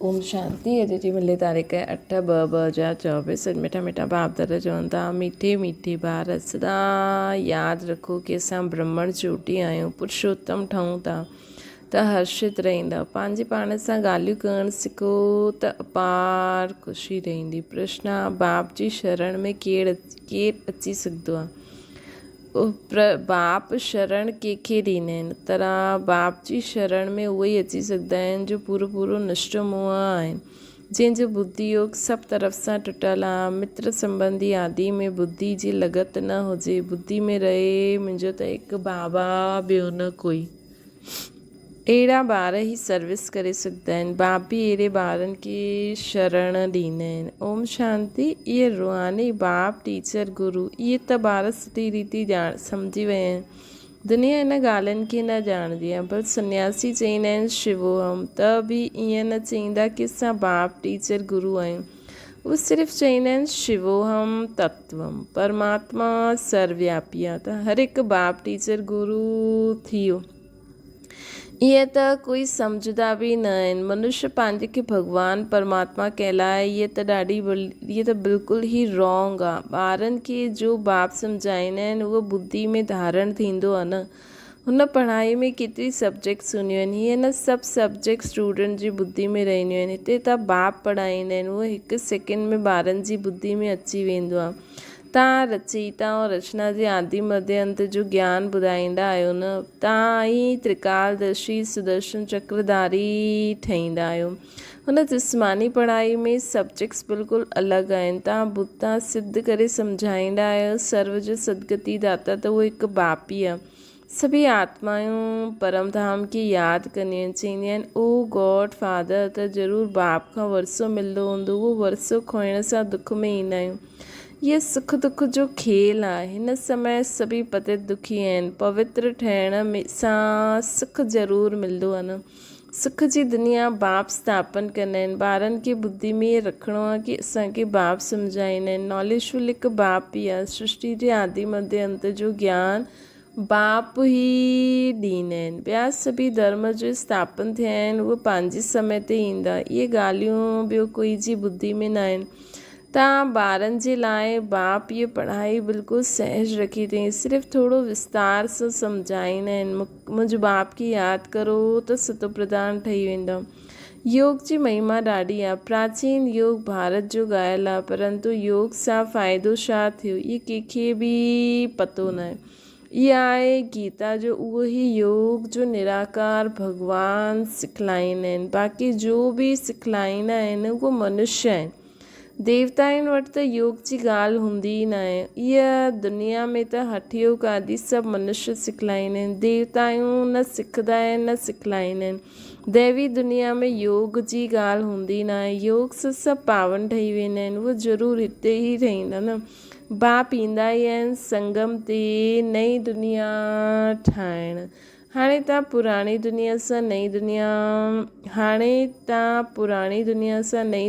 ओम शांति। अॼु जी मिले तारीख़ 8/2/2024। मिठा मिठा बाप दादा चवनि था, मीठे मीठे ॿार सदा यादि रखो कि असां ब्रह्मण चोटी आहियूं, पुरुषोत्तम ठहूं था त हर्षित रहंदा। पंहिंजे पाण सां ॻाल्हियूं करणु सिखो त अपार ख़ुशी रहंदी। प्रश्न: बाप जी शरण में केरु अची सघंदो आहे? बाप शरण कंहिंखे ॾींदा आहिनि? तरा बाप जी शरण में उहे ई अची सघंदा आहिनि जो पूरो पूरो नष्ट मोह आहिनि, जंहिंजो बुद्धि योग सभु तरफ़ सां टुटल आहे। मित्र संबंधी आदि में बुद्धि जी लॻत न हुजे। बुद्धि में रहे मुंहिंजो त हिकु बाबा, ॿियो न कोई। अहिड़ा ॿार ई सर्विस करे सघंदा आहिनि। बाप बि अहिड़े ॿारनि खे शरण ॾींदा आहिनि। ओम शांति। इहे रूहानी बाप, टीचर, गुरु, इहे त ॿार सुठी रीति सम्झी विया आहिनि। दुनिया इन ॻाल्हियुनि खे न ॼाणंदी आहे, पर सन्यासी चईंदा आहिनि शिवोहम, त बि ईअं न चईंदा कि असां बाप, टीचर, गुरु आहियूं। उहे सिर्फ़ु चईंदा आहिनि शिवोहम तत्वम। परमात्मा सर्वव्यापी आहे, त हर हिकु बाप, टीचर, गुरु थी वियो। इहे त कोई सम्झंदा बि न आहिनि। मनुष्य पंहिंजे खे भॻवानु परमात्मा कहलाए, इहे त बिल्कुलु ई रॉन्ग आहे। ॿारनि खे जो बाप सम्झाईंदा आहिनि उहो बुद्धि में धारण थींदो आहे न। हुन पढ़ाई में केतिरी सब्जेक्ट्स हूंदियूं आहिनि, हीअं न सभु सब्जेक्ट स्टूडेंट जी बुद्धि में रहंदियूं आहिनि। हिते त बाप पढ़ाईंदा आहिनि, उहो हिकु सेकेंड में ॿारनि जी बुद्धि में अची वेंदो आहे। तव्हां रचयिता ऐं रचना जे आदि मध्य अंत जो ज्ञान ॿुधाईंदा आहियो न। तव्हां ई त्रिकालदर्शी सुदर्शन चक्रधारी ठहींदा आहियो। हुन जिस्मानी पढ़ाई में सब्जेक्ट्स बिल्कुलु अलॻि आहिनि। तव्हां सिद्ध करे सम्झाईंदा आहियो सर्व जो सदगति दाता, त उहो हिकु बाप ई आहे। सभी आत्माऊं परमधाम खे यादि कंदियूं आहिनि, चवंदियूं आहिनि ओ गॉड फादर, त ज़रूरु बाप खां वरसो मिलंदो हूंदो। उहो वरसो खोइण सां दुख में ईंदा आहियूं। इहे सुख दुख जो खेल आहे। हिन समय सभी पतित दुखी आहिनि। पवित्र ठहिण सां सुख ज़रूरु मिलंदो आहे न। सुख जी दुनिया बाप स्थापन कंदा आहिनि। ॿारनि खे बुद्धि में रखिणो आहे कि असांखे बाप सम्झाईंदा आहिनि। नॉलेजफुल हिकु बाप ई आहे। सृष्टि जे आदि मध्य अंत जो ज्ञान बाप ई ॾींदा आहिनि। ॿिया सभी धर्म जो स्थापन थिया आहिनि, उहे पंहिंजे समय ते ईंदा। इहे ॻाल्हियूं ॿियो कोई जी बुद्धि में न आहिनि। तव्हां ॿारनि जे लाइ बाप इहा पढ़ाई बिल्कुलु सहज रखी अथई। सिर्फ़ु थोरो विस्तार सां सम्झाईंदा आहिनि। मुंहिंजे बाप खे यादि करो त सतो प्रधान ठही वेंदो। योग जी महिमा ॾाढी आहे। प्राचीन योग भारत जो ॻाल्हि आहे, परंतु योग सां फ़ाइदो छा थियो इहे कंहिंखे बि पतो न आहे। इहा आहे गीता जो उहो ई योग जो निराकार भॻवानु सिखलाईंदा आहिनि। बाक़ी जो बि सिखलाईंदा आहिनि उहो मनुष्य आहिनि। देवताउनि वटि त योग जी ॻाल्हि हूंदी ई न आहे। इहा दुनिया में त हठ योग आदि सभु मनुष्य सिखलाईंदा आहिनि। देवताऊं न सिखंदा आहिनि न सिखलाईंदा आहिनि। दैवी दुनिया में योग जी ॻाल्हि हूंदी न आहे। योग सां सभु पावन ठही वेंदा आहिनि। उहे ज़रूरु हिते ई रहंदा न। बाप ईंदा ई आहिनि संगम ते नई दुनिया ठाहिण। हाणे तव्हां पुराणी दुनिया सां नई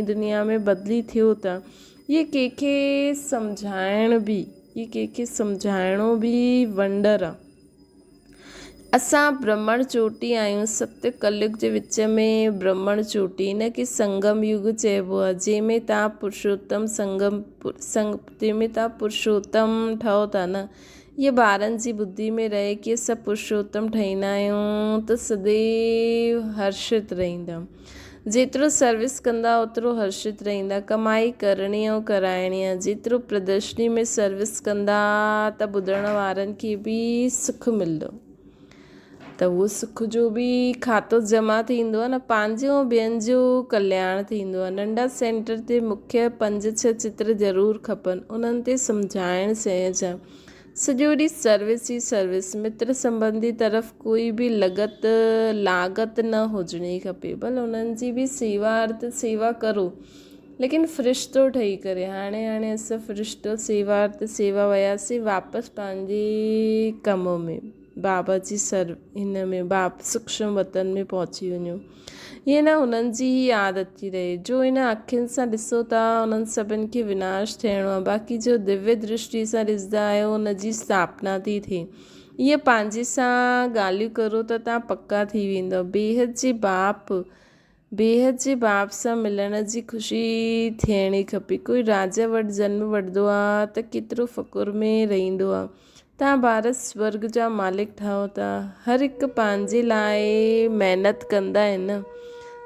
दुनिया में बदिली थियो था। इहे कंहिंखे सम्झाइणो बि वंडर आहे। असां ब्रह्मण चोटी आहियूं। सत्य कलयुग जे विच में ब्रह्मण चोटी, न कि संगम युग चइबो आहे, जंहिंमें तव्हां पुरुषोत्तम ठहो था न। इहे ॿारनि जी बुद्धि में रहे कि असां पुरुषोत्तम ठहींदा आहियूं त सदैव हर्षित रहंदा। जेतिरो सर्विस कंदा ओतिरो हर्षित रहंदा। कमाई करणी ऐं कराइणी आहे। जेतिरो प्रदर्शनी में सर्विस कंदा त ॿुधण वारनि खे बि सुख मिलंदो, त उहो सुख जो बि खातो जमा थींदो आहे न। पंहिंजो ऐं ॿियनि जो कल्याण थींदो आहे। नंढा सेंटर ते मुख्य 5-6 चित्र ज़रूरु खपनि। उन्हनि ते सम्झाइण सहज आहे। सॼो ॾींहुं सर्विस ई सर्विस। मित्र संबंधी तरफ़ कोई बि लागत न हुजणी खपे। भले उन्हनि जी बि सेवा करो, लेकिन फ़रिश्तो ठही करे। हाणे असां फ़रिश्तो सेवा वियासीं वापसि पंहिंजे कम में, बाबा जी हिन में सूक्ष्म वतन में पहुची वञूं। ईअं न हुननि जी ई आदत थी रहे। जो इन अखियुनि सां ॾिसो था उन्हनि सभिनि खे विनाश थियणो आहे। बाक़ी जो दिव्य दृष्टि सां ॾिसंदा आहियो उन जी स्थापना थी थिए। ईअं पंहिंजे सां ॻाल्हियूं करो त तव्हां पका थी वेंदव। बेहद जे बाप बेहद जे बाप सां मिलण जी ख़ुशी थियणी खपे। कोई राजा वटि जनम वठंदो आहे त केतिरो फ़कुर में रहंदो आहे। तव्हां भारत स्वर्ग जा मालिक ठहो था, हर हिकु पंहिंजे लाइ महिनत कंदा आहिनि।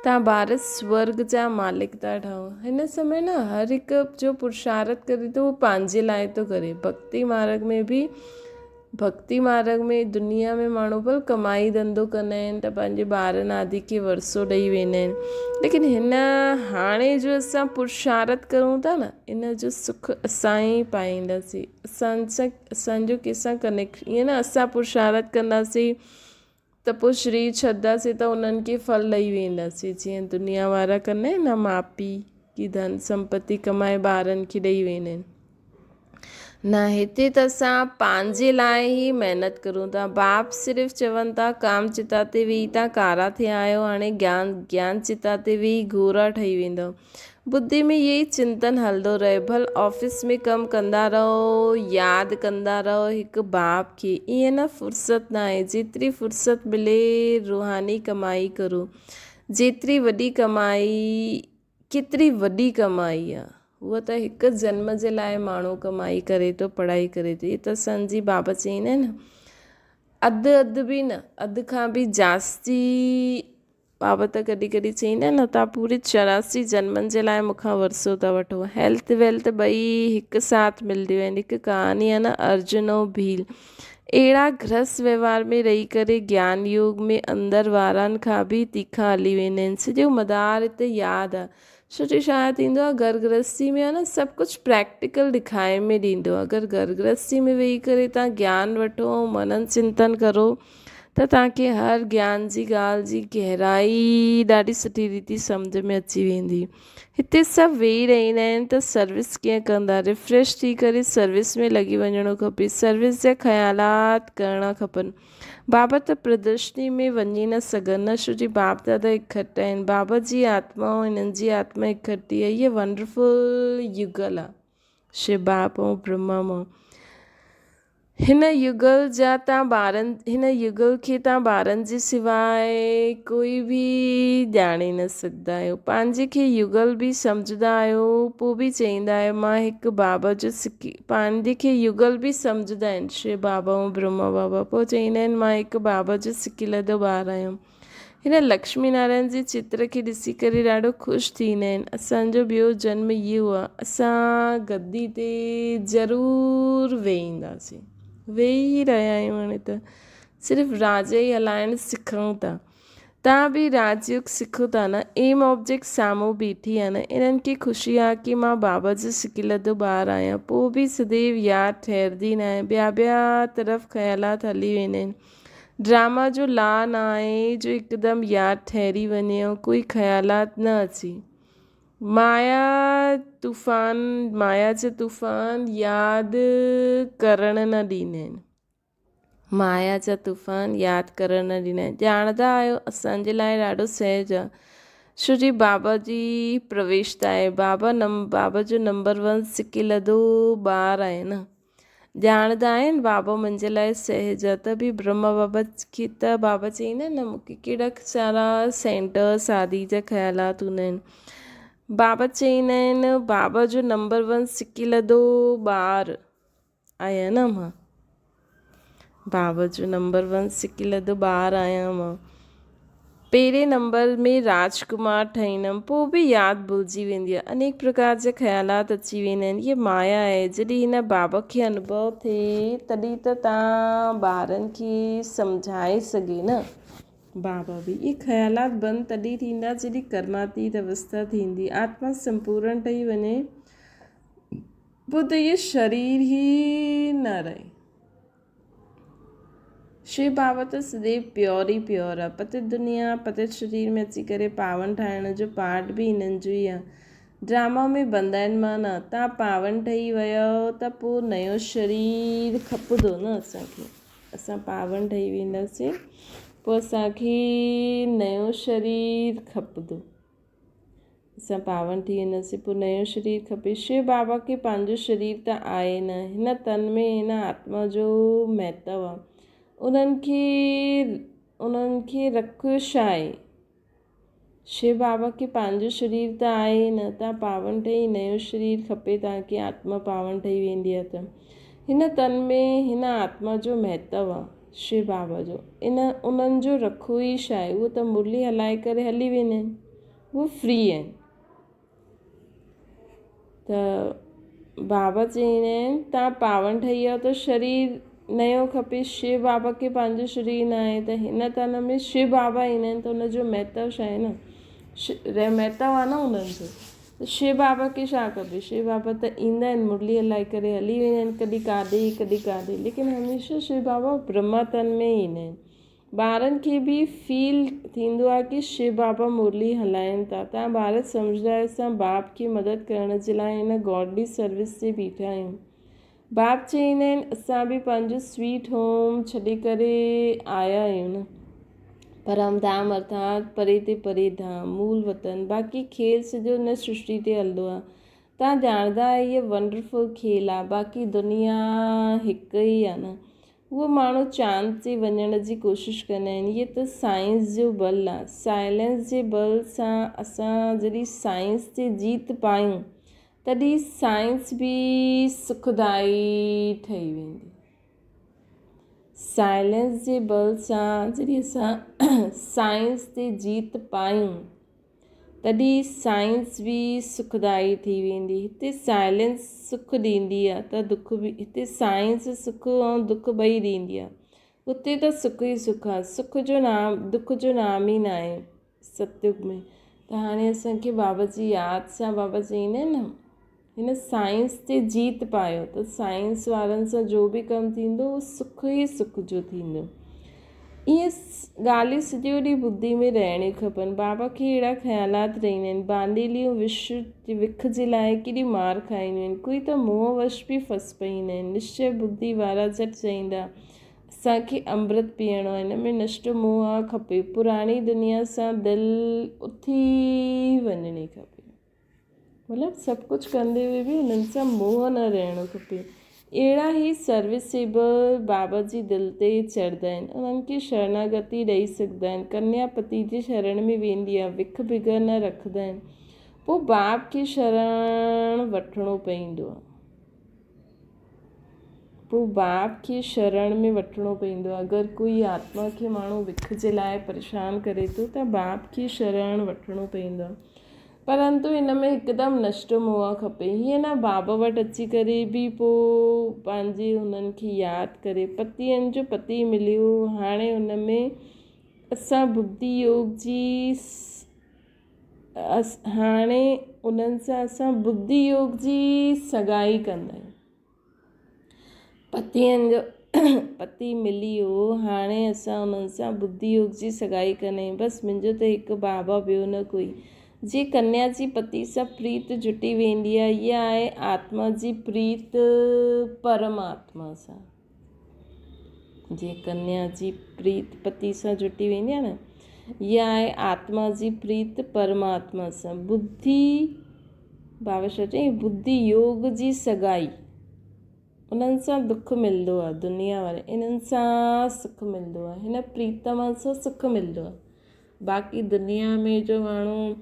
तव्हां भारत स्वर्ग जा मालिक था ठहो। हिन समय न हर हिकु जो पुरुषार्थ करे थो उहो पंहिंजे लाइ थो करे। भक्ति मार्ग में दुनिया में माण्हू भले कमाई धंधो कंदा आहिनि त पंहिंजे ॿारनि आदि खे वरसो ॾेई वेंदा आहिनि, लेकिन हिन हाणे जो असां पुरुषार्थ करूं था न, इन जो सुख असां ई पाईंदासीं। असांजो कंहिंसां कनेक्शन ईअं न, असां पुरुषार्थ कंदासीं त पोइ शरीर छॾंदासीं त उन्हनि खे फल ॾेई वेंदासीं, जीअं दुनिया वारा कंदा आहिनि न, माउ पीउ की धन संपत्ति कमाए ॿारनि खे ॾेई वेंदा आहिनि। न, हिते त असां पंहिंजे लाइ ई महिनत करूं था। बाप सिर्फ़ु चवनि था काम चिता ते वेही तव्हां कारा थिया आहियो, हाणे ज्ञान चिता ते वेही गोरा ठही वेंदव। बुद्धि में इहे ई चिंतन हलंदो रहे। भले ऑफिस में कमु कंदा रहो, यादि कंदा रहो हिकु बाप खे। ईअं न, फ़ुर्सत न आहे। जेतिरी फ़ुर्सत मिले रूहानी कमाई करो। जेतिरी वॾी कमाई, केतिरी वॾी कमाई आहे उहा त हिकु जन्म जे लाइ माण्हू कमाई करे थो, पढ़ाई करे थो। इहे त संजी बाबा चईंदा आहिनि अधु बि न, अधु खां बि जास्ती। बाबा त कॾहिं कॾहिं चईंदा आहिनि न, तव्हां पूरे 84 जन्मनि जे लाइ मूंखां वरसो था वठो। हेल्थ वेल्थ ॿई हिकु साथ मिलंदियूं आहिनि। हिकु कहानी आहे न, अर्जुन ऐं भील। अहिड़ा गृहस्थ व्यवहार में रही करे ज्ञान योग में अंदरि वारनि खां बि तीखा हली वेंदा आहिनि। सॼो मदार हिते यादि आहे। छो जो छा थींदो आहे, घर गृहस्थी में आहे न, सभु कुझु प्रैक्टिकल ॾेखारे में ॾींदो आहे। अगरि घर गृहस्थी में वेही करे तव्हां ज्ञान वठो ऐं मनन चिंतन करो त तव्हांखे हर ज्ञान जी ॻाल्हि जी गहराई ॾाढी सुठी रीति सम्झ में अची वेंदी। हिते सभु वेही रहंदा आहिनि त सर्विस कीअं कंदा, रिफ्रेश थी करे सर्विस में लॻी वञणो खपे। सर्विस जा ख़्यालात करणा खपनि। बाबा त प्रदर्शनी में वञी न सघनि न, छो जी बाप दादा इकट्ठा आहिनि। बाबा जी आत्मा ऐं हिननि जी आत्मा इकट्ठी आहे। इहे वंडरफुल युगल आहे शिव बाप ऐं ब्रह्मा मां। हिन युगल खे तव्हां ॿारनि जे सवाइ कोई बि ॼाणे न सघंदा आहियो। पंहिंजे खे युगल बि सम्झंदा आहियो, पोइ बि चईंदा आहियो मां हिकु बाबा जो सिकी। पंहिंजे खे युगल बि सम्झंदा आहिनि शिव बाबा ऐं ब्रह्मा बाबा, पोइ चईंदा आहिनि मां हिकु बाबा जो सिकिलधो ॿारु आहियां। हिन लक्ष्मी नारायण जी चित्र खे ॾिसी करे ॾाढो ख़ुशि थींदा आहिनि। असांजो ॿियो जन्म इहो आहे, असां गद्दी ते ज़रूरु वेहींदासीं। वेही रहिया आहियूं हाणे त, सिर्फ़ु राज ई हलाइणु सिखूं था। तव्हां बि राजयोग सिखो था न। एम ऑब्जेक्ट साम्हूं बीठी आहे न, इन्हनि खे ख़ुशी आहे कि मां बाबा जो सिकिलधो ॿारु आहियां। पोइ बि सदैव यादि ठहिरंदी न आहे, ॿिया तरफ़ ख़्यालात हली वेंदा आहिनि। ड्रामा जो ला न आहे जो हिकदमि यादि ठहिरी वञे ऐं कोई ख़्यालात न अचे। माया जा तूफ़ान यादि करण न ॾींदा आहिनि। माया जा तूफ़ान यादि करण न ॾींदा आहिनि। ॼाणंदा आहियो असांजे लाइ ॾाढो सहज आहे, छो जी बाबा जी प्रवेशता आहे। बाबा जो नंबर 1 सिकिलधो ॿारु आहे न। ॼाणंदा आहिनि बाबा मुंहिंजे लाइ सहज आहे। त बि ब्रह्मा बाबा खे त बाबा चईंदा आहिनि न, मूंखे कहिड़ा सारा सेंटर्स आदि जा ख़्यालात हूंदा आहिनि। बाबा चईंदा आहिनि बाबा जो नंबर 1 सिकिलधो ॿारु आहियां न मां। बाबा जो नंबर 1 सिकिलधो ॿारु आहियां मां। पहिरें नंबर में राजकुमार ठहींदमि, पोइ बि यादि भुलिजी वेंदी आहे। अनेक प्रकार जा ख़्यालात अची वेंदा आहिनि। इहे माया आहे। जॾहिं हिन बाबा खे अनुभव थिए तॾहिं त तव्हां ॿारनि खे सम्झाए सघे न। बाबा बि इहे ख़्यालात बंदि तॾहिं थींदा जॾहिं कर्मातीत अवस्था थींदी, आत्मा संपूर्ण ठही वञे, पोइ त इहे शरीर ई न रहे। शिव बाबा त सदैव प्योर ई प्योर आहे। पतित दुनिया पतित शरीर में अची करे पावन ठाहिण जो पार्ट बि हिननि जो ई आहे। ड्रामा में बंधन मां न, तव्हां पावन ठही वियो त पोइ नयो शरीर खपंदो न असांखे। असां पावन ठही वेंदासीं पोइ असांखे नयो शरीर खपंदो। असां पावन थी वेंदासीं पोइ नयो शरीर खपे। शिव बाबा खे पंहिंजो शरीर त आहे न, हिन तन में हिन आत्मा जो महत्व आहे। उन्हनि खे रखियो छा आहे? शिव बाबा खे पंहिंजो शरीर त आहे न, तव्हां पावन ठही नयो शरीर खपे तव्हांखे, आत्मा पावन ठही वेंदी आहे। त हिन तन में हिन आत्मा जो महत्व आहे शिव बाबा जो। उन्हनि जो रखो ई छा आहे, उहो त मुरली हलाए करे हली वेंदा आहिनि, उहो फ्री आहिनि। त बाबा चवंदा आहिनि तव्हां पावन ठही आहियो त शरीर नयो खपे। शिव बाबा खे पंहिंजो शरीर न आहे, त हिन तन में शिव बाबा ईंदा आहिनि, त हुनजो महत्व छा आहे न, महत्व आहे न उन्हनि जो। त शिव बाबा खे छा खपे, शिव बाबा त ईंदा आहिनि मुरली हलाए करे हली वेंदा आहिनि, कॾहिं काॾे कॾहिं काॾे, लेकिन हमेशह शिव बाबा ब्रह्मा तन में ईंदा आहिनि। ॿारनि खे बि फील थींदो आहे कि शिव बाबा मुरली हलाइनि था। तव्हां ॿार सम्झंदा आहियो असां बाप खे मदद करण जे लाइ हिन गॉडली सर्विस ते बीठा आहियूं। बाप चवंदा आहिनि असां बि पंहिंजो स्वीट होम छॾे करे आया आहियूं न, परम धाम अर्थात परे ते परे धाम, मूल वतन। बाक़ी खेल सॼो न सृष्टि ते हलंदो आहे, तव्हां ॼाणंदा आहियो इहे वंडरफुल खेल आहे। बाक़ी दुनिया हिकु ई आहे न, उहो माण्हू चांद ते वञण जी कोशिशि कंदा आहिनि। इहे त साइंस जो बल आहे, साइलेंस जे बल सां असां जॾहिं साइंस ते जीत पायूं तॾहिं साइंस बि सुखदाई ठही वेंदी। साइलेंस जे बल सां जॾहिं असां साइंस ते जीत पायूं तॾहिं साइंस बि सुखदाई थी वेंदी। हिते साइलेंस सुख ॾींदी आहे त दुख बि, हिते साइंस सुख ऐं दुख ॿई ॾींदी आहे, हुते त सुख ई सुख आहे। सुख जो नाम, दुख जो नाम ई न आहे सतयुग में। त हाणे असांखे बाबा जी यादि सां बाबा चवंदा आहिनि न, हिन साइंस ते जीत पायो त साइंस वारनि सां जो बि कमु थींदो उहो सुख ई सुख जो थींदो। ईअं ॻाल्हियूं सॼो ॾींहुं ॿुधी में रहणियूं खपनि। बाबा खे अहिड़ा ख़्यालात रहंदा आहिनि। बांडेलियूं विख जे लाइ केॾी मार खाईंदियूं आहिनि, कोई त मोह वश बि फस पईंदा आहिनि। निश्चय बुद्धि वारा झटि चईंदा असांखे अमृत पीअणो आहे, हिन में नष्ट मोह खपे, पुराणी दुनिया सां दिलि उथी वञणी खपे। मतिलबु सभु कुझु कंदे हुए बि हुननि सां मोह न रहणो खपे। अहिड़ा ई सर्विसेबल बाबा जी दिलि ते चढ़ंदा आहिनि, उन्हनि खे शरणागति ॾेई सघंदा आहिनि। कन्या पति जे शरण में वेंदी आहे, विख बिगर न रखंदा आहिनि, पोइ बाप खे शरण वठिणो पवंदो आहे। पोइ बाप खे शरण में वठिणो पवंदो आहे। अगरि कोई आत्मा खे माण्हू विख जे लाइ परेशान करे थो त बाप खे शरण वठिणो पवंदो आहे। परंतु हिन में हिकदमि नष्ट मोह खपे। हीअं न बाबा वटि अची करे बि पोइ पंहिंजे हुननि खे यादि करे, पतियुनि जो पति मिलियो, हाणे हुन में असां बुद्धि योग जी हाणे उन्हनि सां असां बुद्धि योग जी सगाई कंदा आहियूं। पतियुनि जो पति मिली वियो, हाणे असां उन्हनि सां बुद्धि योग जी सगाई कंदा आहियूं। बसि मुंहिंजो त हिकु बाबा, ॿियो न कोई। जे कन्या जी पति सां प्रीत जुटी वेंदी आहे, इहा आहे आत्मा जी प्रीत परमात्मा सां। जे कन्या जी प्रीत पति सां जुटी वेंदी आहे न, इहा आहे आत्मा जी प्रीत परमात्मा सां। बुद्धि बाबा छा चई, बुद्धि योग जी सगाई, उन्हनि सां दुख मिलंदो आहे। दुनिया वारे इन्हनि सां सुख मिलंदो आहे, हिन प्रीतम सां सुख मिलंदो आहे। बाक़ी दुनिया में जो माण्हू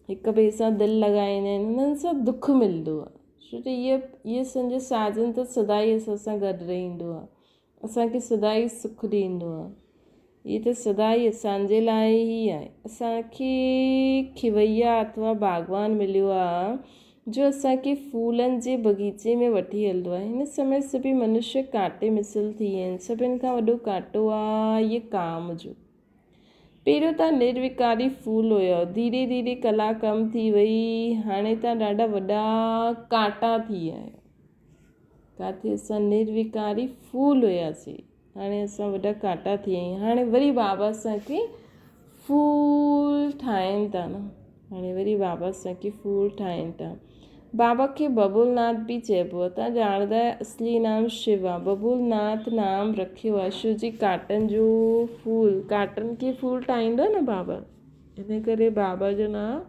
हिक ॿिए सां दिलि लॻाईंदा आहिनि, उन्हनि सां दुख मिलंदो आहे। छो त इहे सम्झो साजन त सदाई असां सां गॾु रहंदो आहे, असांखे सदाई सुख ॾींदो आहे। इहे त सदाई असांजे लाइ ई आहे। असांखे खिवैया अथवा बाग़बान मिलियो आहे जो असांखे फूलनि जे बगीचे में वठी हलंदो आहे। हिन समय सभई मनुष्य कांटे मिसल थी विया आहिनि। सभिनि खां वॾो कांटो आहे इहे काम जो। पहिरियों तव्हां निर्विकारी फूल हुयो, धीरे धीरे कला कम थी वई, हाणे तव्हां ॾाढा वॾा कांटा थी विया आहियो। किथे असां निर्विकारी फूल हुयासीं, हाणे असां वॾा कांटा थी विया आहियूं। हाणे वरी बाबा असांखे फूल ठाहिनि था न, हाणे वरी बाबा असांखे फूल ठाहिनि था। बाबा खे बबुलनाथ बि चइबो आहे। तव्हां ॼाणंदा आहियो असली नाम शिव आहे। बबुलनाथ नाम रखियो आहे छो जी कांटनि जो फूल, कांटनि खे फूल ठाहींदो न बाबा, इन करे बाबा जो नाम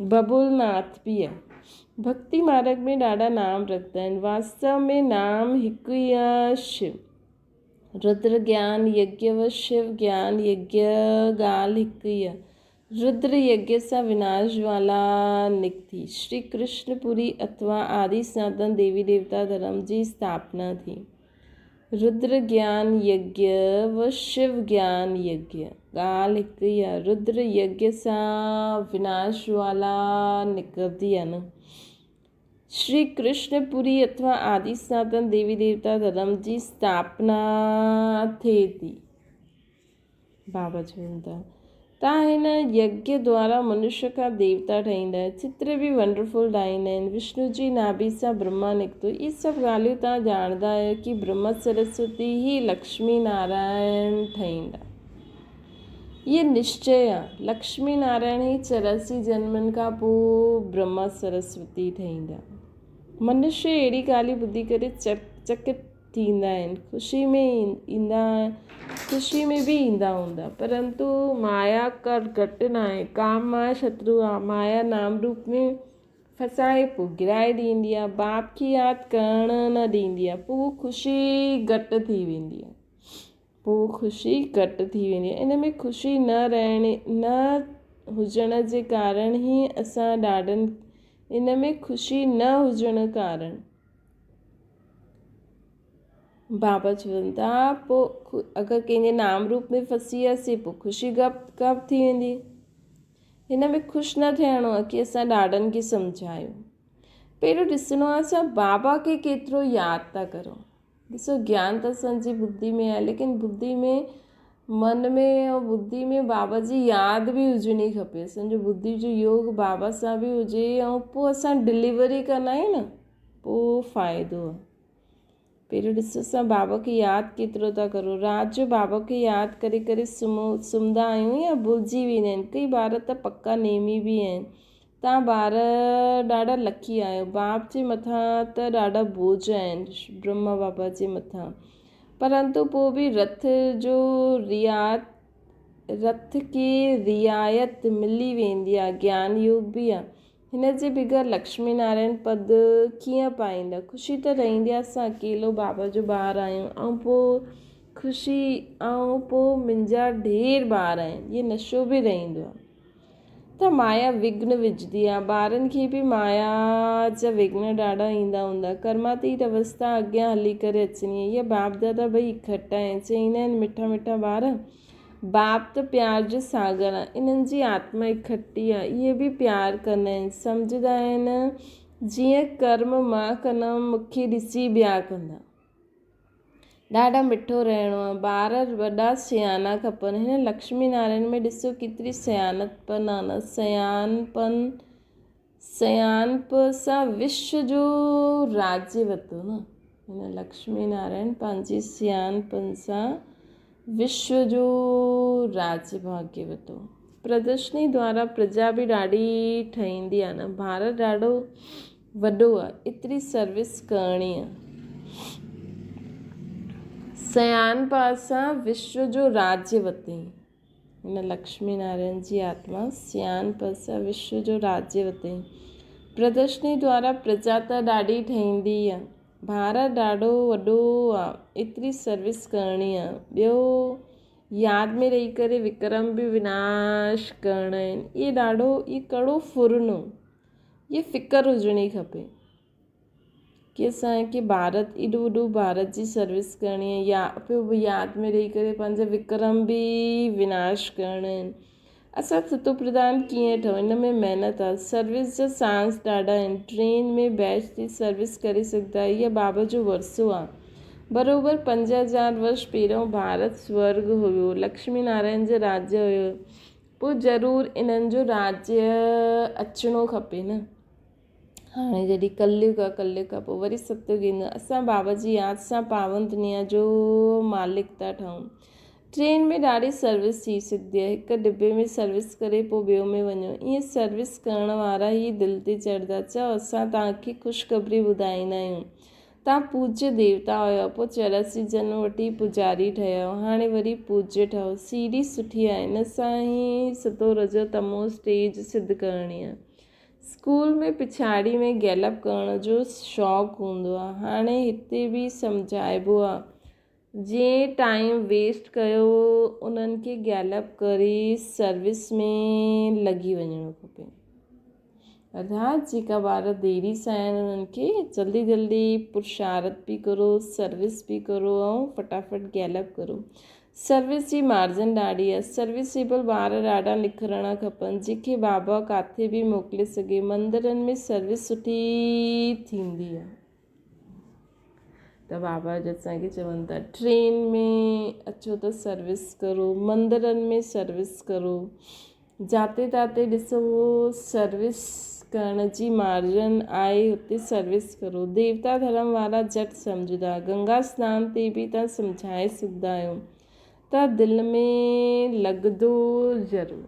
बबुलनाथ बि आहे। भक्ति मार्ग में ॾाढा नाम रखंदा आहिनि, वास्तव में नाम हिकु ई आहे, शिव। रुद्र ज्ञान यज्ञ व शिव ज्ञान यज्ञ ॻाल्हि हिकु ई आहे। रुद्र यज्ञ सां विनाश ज्वाला निकिती। श्री कृष्णपुरी अथवा आदि सनातन देवी देवता धर्म जी स्थापना थी। रुद्र ज्ञान यज्ञ व शिव ज्ञान यज्ञ ॻाल्हि हिकु ई आहे। रुद्र यज्ञ सां विनाश ज्वाला निकिरंदी आहे न। श्री कृष्णपुरी अथवा आदि सनातन देवी देवता धर्म जी स्थापना थिए थी। बाबा चवनि था तव्हां हिन यज्ञ द्वारा मनुष्य खां देवता ठहींदा आहियो। चित्र बि वंडरफुल ठाहींदा आहिनि। विष्णु जी नाभि सां ब्रह्मा निकितो। इहे सभु ॻाल्हियूं तव्हां ॼाणंदा आहियो कि ब्रह्मा सरस्वती ई लक्ष्मी नारायण ठहींदा। इहे निश्चय आहे। लक्ष्मी नारायण ई 84 जन्मनि खां पोइ ब्रह्मा सरस्वती ठहींदा। मनुष्य अहिड़ी ॻाल्हियूं ॿुधी करे चकित थींदा आहिनि। ख़ुशी में बि ईंदा हूंदा, परंतु माया कर घटि न आहे। काम मां शत्रु आहे। माया नाम रूप में फसाए पोइ गिराए ॾींदी आहे। बाप खे यादि करणु न ॾींदी आहे। पोइ ख़ुशी घटि थी वेंदी आहे। इन में ख़ुशी न हुजण जे कारण ई असां ॾाढनि इन में ख़ुशी न हुजण कारण बाबा चवनि था पोइ अगरि कंहिंजे नाम रूप में फसी वियासीं पोइ ख़ुशी गप थी वेंदी। हिन में ख़ुशि न थियणो आहे कि असां ॾाढनि खे सम्झायूं। पहिरियों ॾिसणो आहे असां बाबा खे केतिरो यादि था करूं। ॾिसो ज्ञान त असांजी बुद्धि में आहे, लेकिन बुद्धि में मन में ऐं बुद्धि में बाबा जी यादि बि हुजणी खपे। असांजो बुद्धि जो योग बाबा सां बि हुजे ऐं पोइ असां डिलीवरी कंदा आहियूं न, पोइ फ़ाइदो आहे। पहिरियों ॾिसो असां बाबा खे यादि केतिरो था करूं। राति जो बाबा खे यादि करे करे सुम्हंदा आहियूं या भुलिजी वेंदा आहिनि। कई ॿार त पक्का नेमी बि आहिनि। तव्हां ॿार ॾाढा लकी आहियो। बाप जे मथां त ॾाढा बोझ आहिनि ब्रह्मा बाबा जे मथां, परंतु पोइ बि रथ खे रियायत मिली वेंदी आहे। ज्ञान योग बि आहे। हिन जे बग़ैर लक्ष्मी नारायण पद कीअं पाईंदा। ख़ुशी त रहंदी आहे असां अकेलो बाबा जो ॿार आहियूं ऐं पोइ ख़ुशी ऐं पोइ मुंहिंजा ढेर ॿार आहिनि, इहे नशो बि रहंदो आहे। त माया विघ्न विझंदी आहे। ॿारनि खे बि माया जा विघ्न ॾाढा ईंदा हूंदा। कर्मातीत अवस्था अॻियां हली करे अचणी आहे। इहे बाप दादा ॿई इकट्ठा आहिनि। चईंदा आहिनि मिठा मिठा ॿार, बाप त प्यार जो सागर आहे। इन्हनि जी आत्मा इकट्ठी आहे। इहे बि प्यारु कंदा आहिनि। सम्झंदा आहिनि जीअं कर्म मां कंदमि मूंखे ॾिसी ॿिया कंदा। ॾाढा मिठो रहणो आहे। ॿार वॾा सियाना खपनि। हिन लक्ष्मी नारायण में ॾिसो केतिरी सियानतपन आहे न। सियानप सां विश्व जो राज्य वरितो न। हिन लक्ष्मी नारायण पंहिंजी सियानपन सां विश्व जो राज्य भाग्य वरितो। प्रदर्शनी द्वारा प्रजा बि ॾाढी ठहींदी आहे न। भारत ॾाढो वॾो आहे। एतिरी सर्विस करणी आहे। सयान पासां विश्व जो राज्य वरितईं। हिन लक्ष्मी नारायण जी आत्मा सयान पासां विश्व जो राज्य वरितईं। प्रदर्शनी द्वारा प्रजा त ॾाढी ठहींदी आहे। भारत ॾाढो वॾो आहे। एतिरी सर्विस करणी आहे। ॿियो यादि में रही करे विक्रम बि विनाश करणा आहिनि। इहे कड़ो फुरनो, इहे फ़िकर हुजणी खपे कि असांखे भारत एॾो वॾो भारत जी सर्विस करणी आहे। या पियो यादि में रही करे पंहिंजा विक्रम बि विनाश करणा आहिनि। असां सतो प्रधान कीअं ठहूं, हिन में महिनत आहे। सर्विस जा चांस ॾाढा आहिनि। ट्रेन में बैच जी सर्विस करे सघंदा। इहा बाबा जो वरसो आहे। बराबरि 5000 वर्ष पहिरियों भारत स्वर्ग हुयो, लक्ष्मी नारायण जो राज्य हुयो। पोइ ज़रूरु इन्हनि जो राज्य अचिणो खपे न। हाणे जॾहिं कलयुग आहे पोइ वरी सतयुग ईंदो। असां बाबा जी यादि सां पावन दुनिया जो मालिक था ठहूं। ट्रेन में ॾाढी सर्विस थी सघंदी आहे। हिकु दॿे में सर्विस करे पोइ ॿियो में वञो। ईअं सर्विस करण वारा ई दिलि ते चढ़ंदा। चओ असां तव्हांखे ख़ुशख़बरी ॿुधाईंदा आहियूं। तव्हां पूज्य देवता हुयो, पोइ 84 जन्म वठी पुजारी ठहियो, हाणे वरी पूज्य ठहो। सीढ़ी सुठी आहे। हिन सां ई सतो रजो तमो स्टेज सिद्ध करणी आहे। स्कूल में पिछाड़ी में गैलप करण जो शौक़ु हूंदो आहे। हाणे हिते बि सम्झाइबो आहे। जे टाइम वेस्ट कयो उन्हनि खे गैलप करे सर्विस में लॻी वञणो खपे। अर्थात जेका ॿार देरी सां आहिनि उन्हनि खे जल्दी जल्दी पुरुषारत बि करो, सर्विस बि करो ऐं फटाफट गैलप करो। सर्विस जी मार्जिन ॾाढी आहे। सर्विसेबल ॿार ॾाढा निखरणा खपनि, जेके बाबा किथे बि मोकिले सघे। मंदरनि में सर्विस सुठी थींदी आहे त बाबा अॼु असांखे चवनि था ट्रेन में अचो त सर्विस करो, मंदरनि में सर्विस करो, जाते ताते ॾिसो सर्विस करण जी मार्जन आहे हुते सर्विस करो। देवता धर्म वारा झटि सम्झंदा, गंगा सनान ते बि तव्हां सम्झाए सघंदा आहियो त दिलि में लॻंदो ज़रूरु।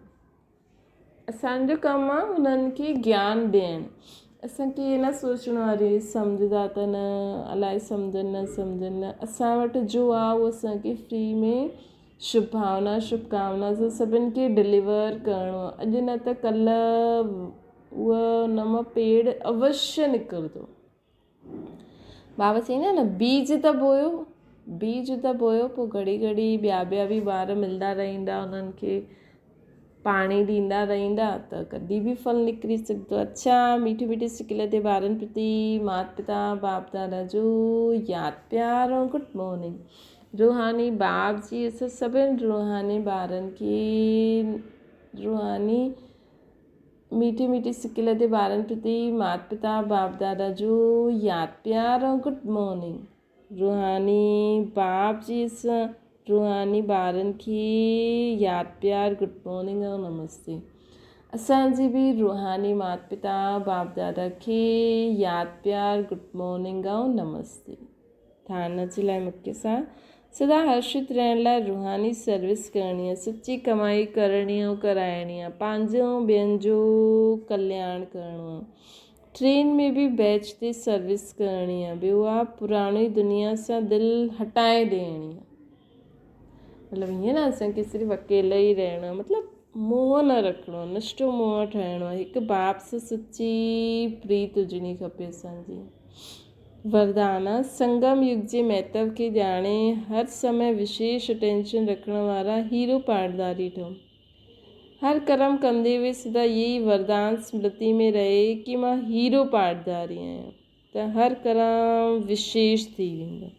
असांजो कमु आहे उन्हनि खे ज्ञान ॾियणु। असांखे न सोचणो अरे सम्झंदा त न, अलाए सम्झनि न सम्झनि न। असां वटि जो आहे उहो असांखे फ्री में शुभ भावना शुभकामना सां सभिनि खे डिलीवर करिणो आहे। अॼु न त कल्ह उहा हुन मां पेड़ अवश्य निकिरंदो। बाबा चईंदा न बीज त बोयो, बीज त बोयो, पोइ घड़ी घड़ी ॿिया बि ॿार मिलंदा रहंदा, उन्हनि खे पाणी ॾींदा रहंदा त कॾहिं बि फल निकिरी सघंदो। अच्छा, मीठी मीठी सिकिल ते ॿारनि प्रति माता पिता बाप दादा जो यादि प्यार ऐं गुड मॉर्निंग। रूहानी बाप जी असां सभिनि रूहानी ॿारनि खे रूहानी मीठी मीठी सिकिल ते ॿारनि प्रति माता पिता बाप दादा जो यादि प्यार ऐं गुड मॉर्निंग। रूहानी बाप जी असां रूहानी ॿारनि खे यादि प्यार गुड मॉर्निंग ऐं नमस्ते। असांजी बि रूहानी माता पिता बाप दादा खे यादि प्यार गुड मॉर्निंग ऐं नमस्ते। ध्यान जे लाइ मुख्य सां सदा हर्षित रहण लाइ रूहानी सर्विस करणी आहे, सची कमाई करणी ऐं कराइणी आहे, पंहिंजो ऐं ॿियनि जो कल्याण करिणो आहे। ट्रेन में बि बैच ते सर्विस करणी आहे। ॿियो आहे पुराणी दुनिया सां दिलि हटाए ॾियणी आहे। मतिलबु हीअं न असांखे सिर्फ़ु अकेला ई रहणो आहे, मतिलबु मोह न रखिणो आहे, निष्ठो मोह ठाहिणो आहे। हिकु बाप सां सची प्रीत हुजणी खपे असांजी। वरदान आहे संगम युग जे महत्व खे ॼाणे हर समय विशेष अटेंशन रखण वारा हीरो पाठदारी ठहो। हर कर्म कंदे हुए सदा यही वरदान स्मृति में रहे कि मां हीरो पाठदारी आहियां त हर कर्म विशेष थी वेंदो।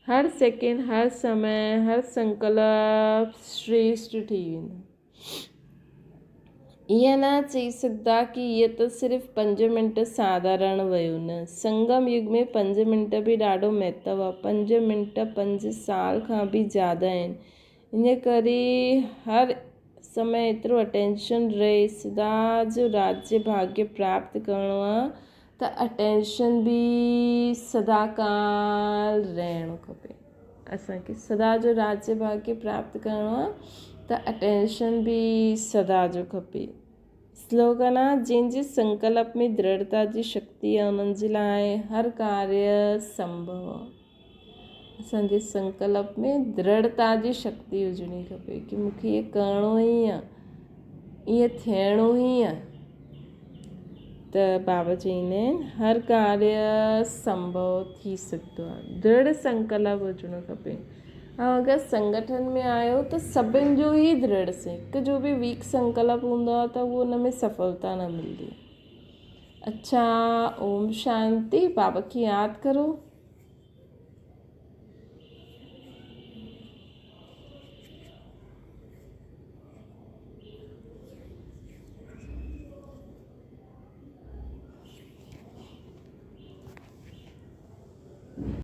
हर सेकेंड, हर समय, हर संकल्प श्रेष्ठ थी वेंदो। ईअं न चई सघंदा कि ईअं त सिर्फ़ु 5 मिंट साधारण वियो न। संगम युग में 5 मिंट बि ॾाढो महत्व आहे। 5 मिंट 5 साल खां बि ज़्यादा आहिनि। इन करे हर समय एतिरो अटेंशन रहे। सदा जो राज्य भाग्य प्राप्त करिणो आहे त अटेंशन बि सदा काल रहणो खपे। असांखे सदा जो राज्य भाग्य प्राप्त करिणो आहे त अटेंशन बि सदा जो खपे। स्लोगन आहे जंहिंजे संकल्प में दृढ़ता जी शक्ति आहे उन्हनि जे लाइ हर कार्य संभव आहे। असांजे संकल्प में दृढ़ता जी शक्ति हुजणी खपे कि मूंखे इहो करिणो ई आहे, ईअं थियणो ई आहे। त बाबा चईंदा आहिनि हर कार्य संभव थी सघंदो आहे। दृढ़ संकल्प हुजणो खपे। ऐं अगरि संगठन में आहियो त सभिनि जो ई दृढ़ से, हिकु जो बि वीक संकल्प हूंदो आहे त उहो उन में सफलता न मिलंदी। अच्छा, ओम शांति। बाबा खे यादि करो।